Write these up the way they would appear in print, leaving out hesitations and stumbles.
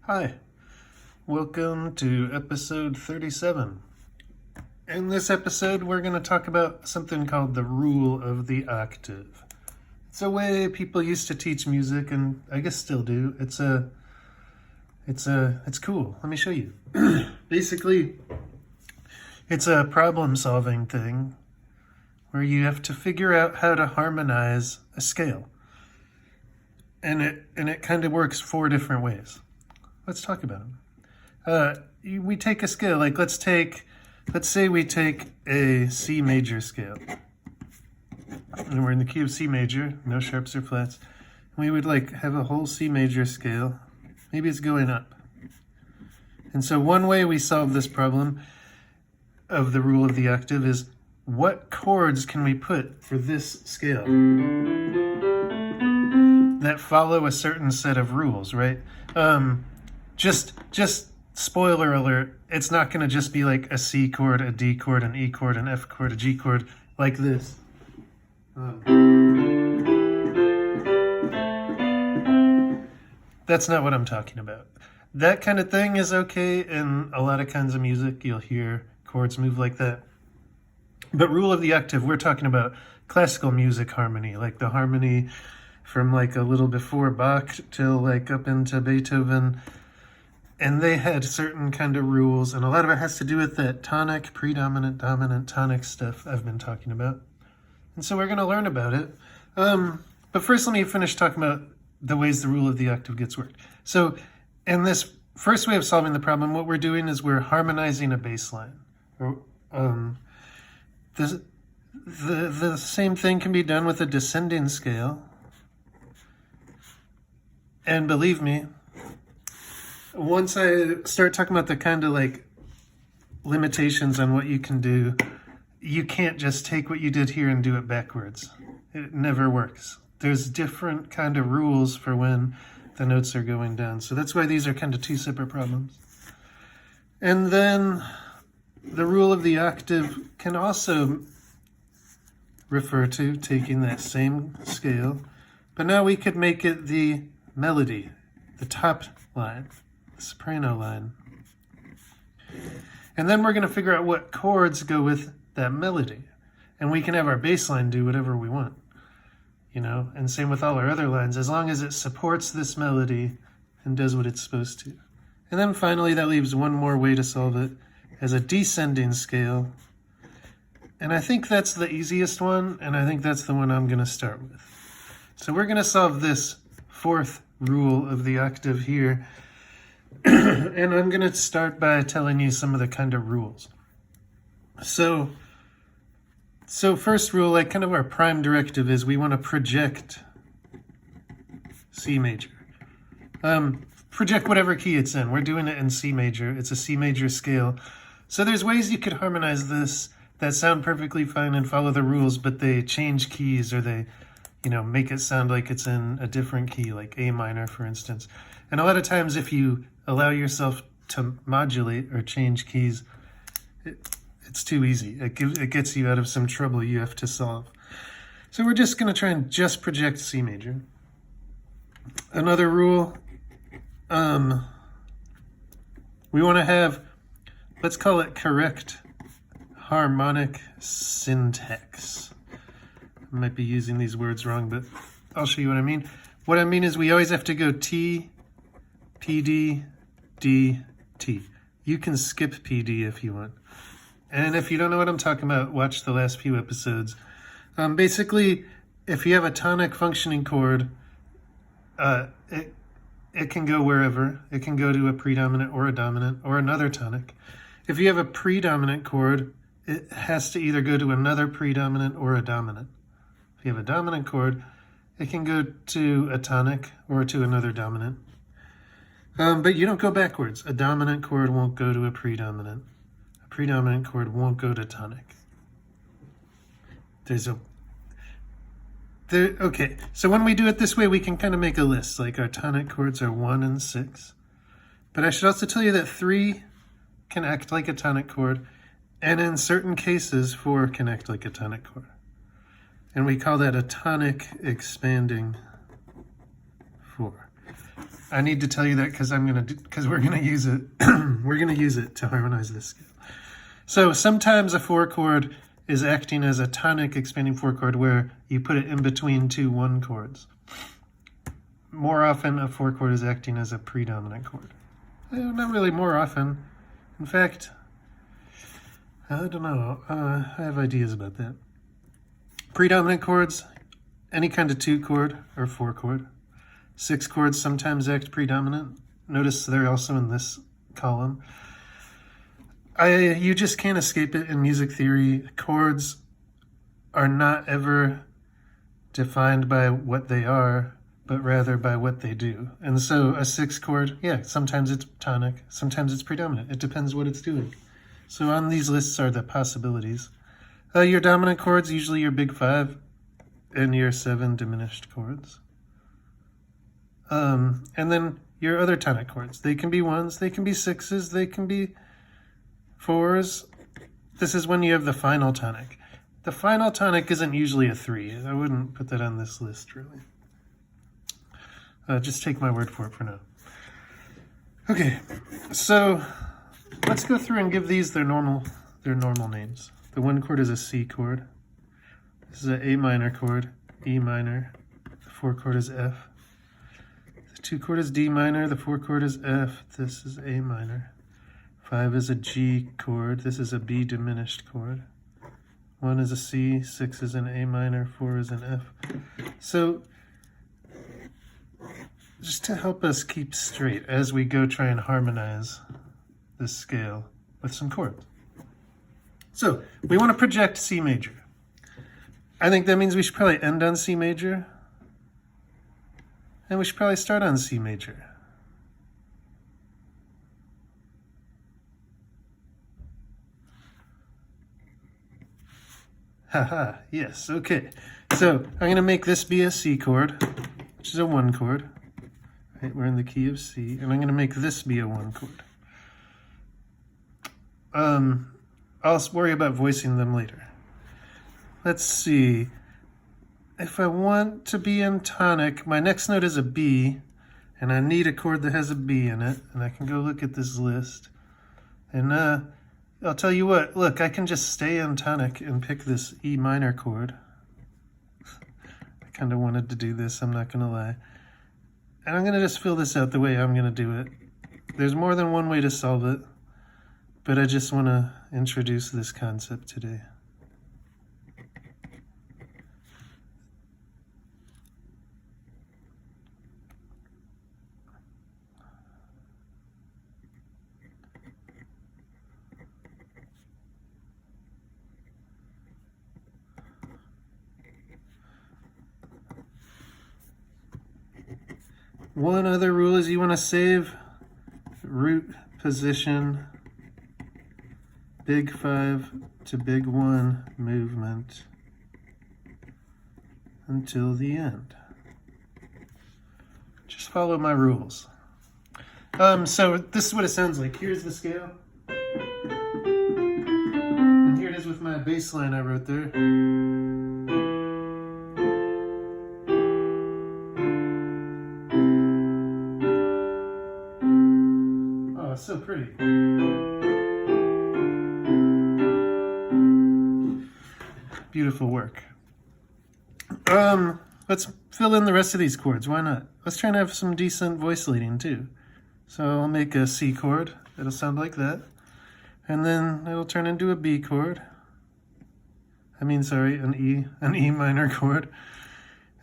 Hi, welcome to episode 37. In this episode, we're going to talk about something called the rule of the octave. It's a way people used to teach music, and I guess still do. It's cool. Let me show you. Basically, it's a problem-solving thing where you have to figure out how to harmonize a scale. And it kind of works 4 different ways. Let's talk about them. We take a scale, like let's say we take a C major scale. And we're in the key of C major, no sharps or flats. We would have a whole C major scale. Maybe it's going up. And so one way we solve this problem of the rule of the octave is what chords can we put for this scale that follow a certain set of rules, right? Just spoiler alert, it's not going to just be like a C chord, a D chord, an E chord, an F chord, a G chord, like this. That's not what I'm talking about. That kind of thing is okay in a lot of kinds of music. You'll hear chords move like that. But rule of the octave, we're talking about classical music harmony, like the harmony from a little before Bach till up into Beethoven. And they had certain kind of rules, and a lot of it has to do with that tonic, predominant, dominant, tonic stuff I've been talking about. And so we're going to learn about it. But first, let me finish talking about the ways the rule of the octave gets worked. So in this first way of solving the problem, what we're doing is we're harmonizing a bass line. The same thing can be done with a descending scale. And believe me, once I start talking about the kind of limitations on what you can do, you can't just take what you did here and do it backwards. It never works. There's different kind of rules for when the notes are going down. So that's why these are kind of 2 separate problems. And then the rule of the octave can also refer to taking that same scale, but now we could make it the melody, the top line, the soprano line. And then we're going to figure out what chords go with that melody. And we can have our bass line do whatever we want, and same with all our other lines, as long as it supports this melody and does what it's supposed to. And then finally, that leaves one more way to solve it as a descending scale. And I think that's the easiest one, and I think that's the one I'm going to start with. So we're going to solve this 4th rule of the octave here. And I'm going to start by telling you some of the kind of rules. So first rule, kind of our prime directive is we want to project C major. Project whatever key it's in. We're doing it in C major. It's a C major scale. So there's ways you could harmonize this that sound perfectly fine and follow the rules, but they change keys or they make it sound like it's in a different key, like A minor, for instance. And a lot of times if you allow yourself to modulate or change keys, it's too easy. It gets you out of some trouble you have to solve. So we're just going to try and just project C major. Another rule, we want to have, let's call it correct harmonic syntax. I might be using these words wrong, but I'll show you what I mean. What I mean is we always have to go T, PD, D, T. You can skip PD if you want. And if you don't know what I'm talking about, watch the last few episodes. Basically, if you have a tonic functioning chord, it can go wherever. It can go to a predominant or a dominant or another tonic. If you have a predominant chord, it has to either go to another predominant or a dominant. If you have a dominant chord, it can go to a tonic or to another dominant. But you don't go backwards. A dominant chord won't go to a predominant. A predominant chord won't go to tonic. Okay, so when we do it this way, we can kind of make a list. Like our tonic chords are 1 and 6. But I should also tell you that 3 can act like a tonic chord, and in certain cases, 4 can act like a tonic chord. And we call that a tonic expanding 4. I need to tell you that because we're gonna use it. We're gonna use it to harmonize this scale. So sometimes a 4-chord is acting as a tonic expanding 4-chord where you put it in between two 1 chords. More often, a 4-chord is acting as a predominant chord. Not really more often. In fact, I don't know. I have ideas about that. Predominant chords, any kind of 2-chord or 4-chord. 6 chords sometimes act predominant. Notice they're also in this column. You just can't escape it in music theory. Chords are not ever defined by what they are, but rather by what they do. And so a 6-chord, yeah, sometimes it's tonic, sometimes it's predominant. It depends what it's doing. So on these lists are the possibilities. Your dominant chords, usually your big 5 and your 7 diminished chords. And then your other tonic chords. They can be 1s, they can be 6s, they can be 4s. This is when you have the final tonic. The final tonic isn't usually a 3. I wouldn't put that on this list, really. Just take my word for it for now. Okay, so let's go through and give these their normal names. The 1 chord is a C chord. This is an A minor chord, E minor. The 4 chord is F. The 2 chord is D minor. The 4 chord is F. This is A minor. 5 is a G chord. This is a B diminished chord. 1 is a C. 6 is an A minor. 4 is an F. So just to help us keep straight as we go try and harmonize this scale with some chords. So we want to project C major. I think that means we should probably end on C major. And we should probably start on C major. Haha, yes, okay. So I'm going to make this be a C chord, which is a 1 chord. Right, we're in the key of C, and I'm going to make this be a 1 chord. I'll worry about voicing them later. Let's see. If I want to be in tonic, my next note is a B, and I need a chord that has a B in it, and I can go look at this list. And I'll tell you what, look, I can just stay in tonic and pick this E minor chord. I kind of wanted to do this, I'm not going to lie. And I'm going to just fill this out the way I'm going to do it. There's more than one way to solve it, but I just want to introduce this concept today. One other rule is you want to save root position big 5 to big 1 movement until the end. Just follow my rules. So this is what it sounds like. Here's the scale. And here it is with my bass line I wrote there. So pretty. Beautiful work. Let's fill in the rest of these chords. Why not? Let's try and have some decent voice leading too. So I'll make a C chord. It'll sound like that. And then it'll turn into a B chord. An E minor chord.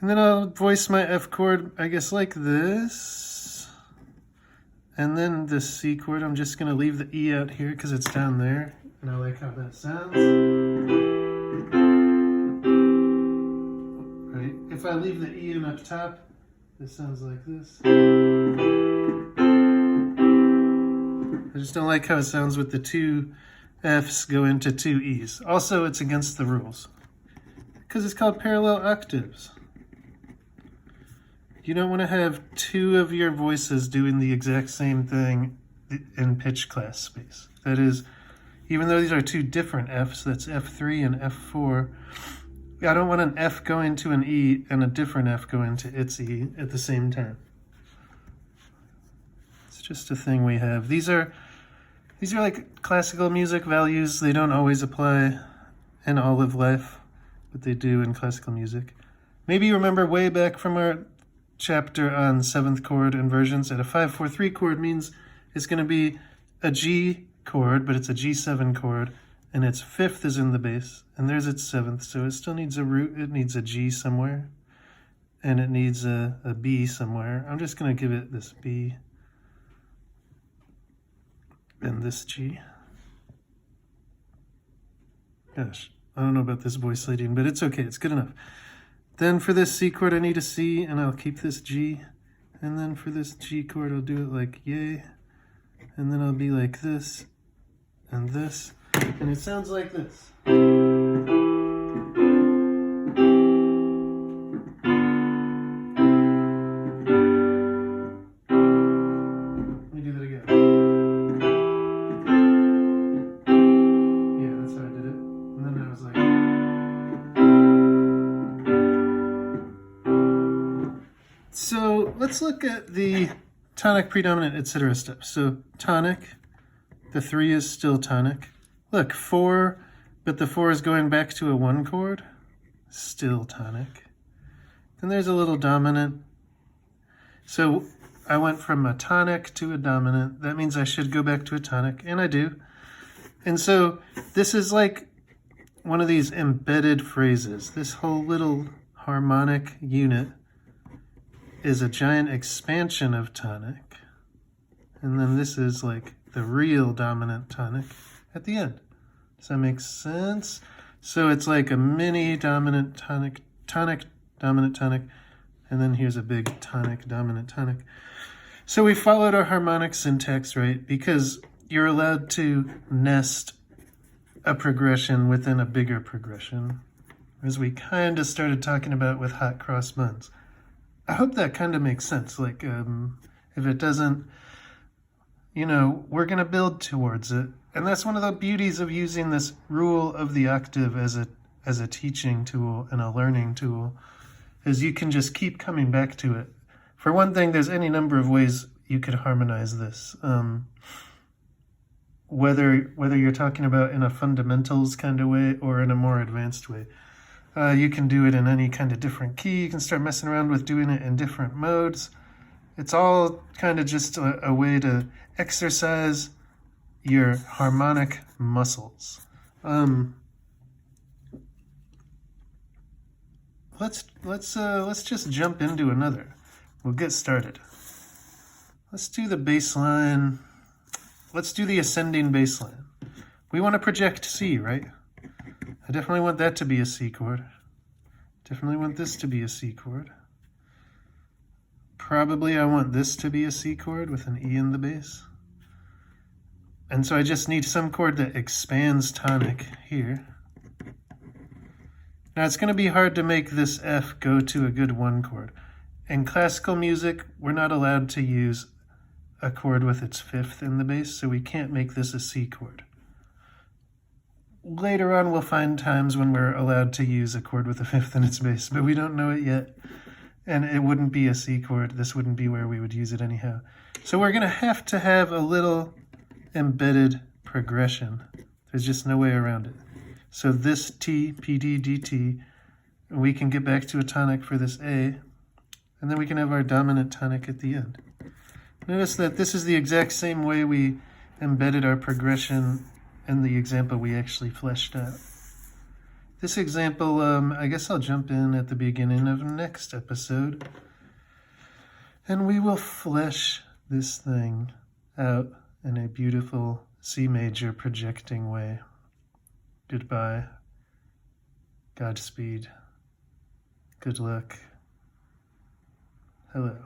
And then I'll voice my F chord, I guess like this. And then this C chord, I'm just going to leave the E out here because it's down there. And I like how that sounds. Right? If I leave the E in up top, it sounds like this. I just don't like how it sounds with the 2 Fs go into 2 E's. Also, it's against the rules because it's called parallel octaves. You don't want to have 2 of your voices doing the exact same thing in pitch class space. That is, even though these are 2 different Fs, that's F3 and F4, I don't want an F going to an E and a different F going to its E at the same time. just a thing we have. These are like classical music values. They don't always apply in all of life, but they do in classical music. Maybe you remember way back from our chapter on seventh chord inversions that a 5-4-3 chord means it's going to be a G chord, but it's a G7 chord, and its fifth is in the bass, and there's its seventh, so it still needs a root. It needs a G somewhere, and it needs a B somewhere. I'm just going to give it this B and this G. Gosh, I don't know about this voice leading, but it's okay. It's good enough. Then for this C chord, I need a C, and I'll keep this G. And then for this G chord, I'll do it like yay. And then I'll be like this and this. And it sounds like this. Let me do that again. Yeah, that's how I did it. And then I was like... So let's look at the tonic predominant, etc. steps. So tonic, the 3 is still tonic. Look, 4, but the 4 is going back to a 1 chord, still tonic. Then there's a little dominant. So I went from a tonic to a dominant. That means I should go back to a tonic, and I do. And so this is like one of these embedded phrases. This whole little harmonic unit is a giant expansion of tonic. And then this is like the real dominant tonic at the end. Does that make sense? So it's like a mini dominant tonic, tonic, dominant tonic, and then here's a big tonic, dominant tonic. So we followed our harmonic syntax, right? Because you're allowed to nest a progression within a bigger progression, as we kind of started talking about with hot cross buns. I hope that kind of makes sense. Like, if it doesn't, you know, we're going to build towards it. And that's one of the beauties of using this rule of the octave as a teaching tool and a learning tool, is you can just keep coming back to it. For one thing, there's any number of ways you could harmonize this. Whether you're talking about in a fundamentals kind of way or in a more advanced way. You can do it in any kind of different key. You can start messing around with doing it in different modes. It's all kind of just a way to exercise your harmonic muscles. Let's just jump into another. We'll get started. Let's do the bass line. Let's do the ascending bass line. We want to project C, right? I definitely want that to be a C chord. Definitely want this to be a C chord. Probably I want this to be a C chord with an E in the bass. And so I just need some chord that expands tonic here. Now it's going to be hard to make this F go to a good 1 chord. In classical music, we're not allowed to use a chord with its 5th in the bass, so we can't make this a C chord. Later on, we'll find times when we're allowed to use a chord with a 5th in its bass, but we don't know it yet. And it wouldn't be a C chord. This wouldn't be where we would use it anyhow. So we're going to have a little embedded progression. There's just no way around it. So this T, P, D, D, T, we can get back to a tonic for this A, and then we can have our dominant tonic at the end. Notice that this is the exact same way we embedded our progression in the example we actually fleshed out. This example, I guess I'll jump in at the beginning of next episode, and we will flesh this thing out in a beautiful C major projecting way. Goodbye. Godspeed. Good luck. Hello.